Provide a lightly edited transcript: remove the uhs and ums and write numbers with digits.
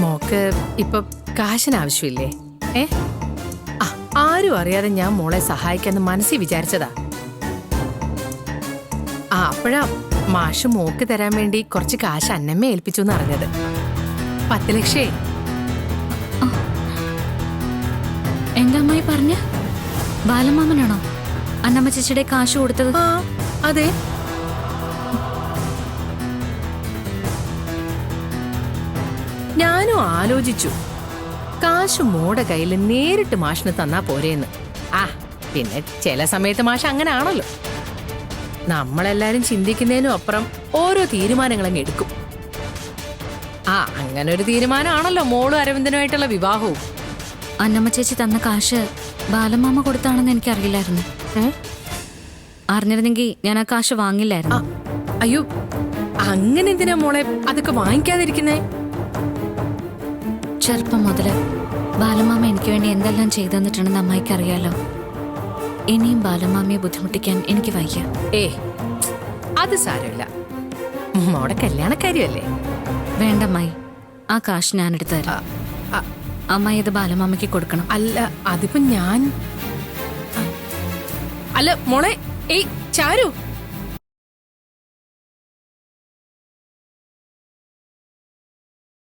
Mock ഇപ്പൊ കാശിന് ആവശ്യമില്ലേ? ആരും അറിയാതെ ഞാൻ മോളെ സഹായിക്കാന്ന് മനസ്സിൽ വിചാരിച്ചതാ. അപ്പോഴാ മാഷ് മോക്ക് തരാൻ വേണ്ടി കുറച്ച് കാശ് അന്നമ്മ ഏൽപ്പിച്ചു എന്ന് അറിഞ്ഞത്. 10 ലക്ഷേ. എന്റെ അമ്മായി പറഞ്ഞ ബാലമാമനാണോ അന്നമ്മ ചേച്ചിയുടെ കാശ് കൊടുത്തത്? അതെ. ഞാനും ആലോചിച്ചു, കാശ് മോടെ കയ്യിൽ നേരിട്ട് മാഷിന് തന്നാ പോരേന്ന്. പിന്നെ ചില സമയത്ത് മാഷ് അങ്ങനെ ആണല്ലോ. നമ്മളെല്ലാരും ചിന്തിക്കുന്നതിനും അപ്പുറം ഓരോ തീരുമാനങ്ങളങ്ങ് എടുക്കും. അങ്ങനെ ഒരു തീരുമാനമാണല്ലോ മോളും അരവിന്ദനുമായിട്ടുള്ള വിവാഹവും. അന്നമ്മ ചേച്ചി തന്ന കാശ് ബാലമാമ കൊടുത്താണെന്ന് എനിക്കറിയില്ലായിരുന്നു. അറിഞ്ഞിരുന്നെങ്കിൽ ഞാൻ ആ കാശ് വാങ്ങില്ലായിരുന്നു. അയ്യോ, അങ്ങനെ എന്തിനാ മോളെ അതൊക്കെ വാങ്ങിക്കാതിരിക്കുന്നേ? ചെറുപ്പം മുതല് ബാലമാമ എനിക്ക് വേണ്ടി എന്തെല്ലാം ചെയ്തു തന്നിട്ടുണ്ടെന്ന് അമ്മായിക്ക് അറിയാലോ. ഇനിയും ബാലമാമയെ ബുദ്ധിമുട്ടിക്കാൻ എനിക്ക് വയ്യ. അത് സാരമില്ല, മോടെ കല്യാണക്കാരിയല്ലേ. വേണ്ട അമ്മായി, ആ കാശ് ഞാനെടുത്ത് തരാം. അമ്മായി ഇത് ബാലമാമയ്ക്ക് കൊടുക്കണം. അല്ല, അതിപ്പോ ഞാൻ. അല്ല മോളെ, ചാരു.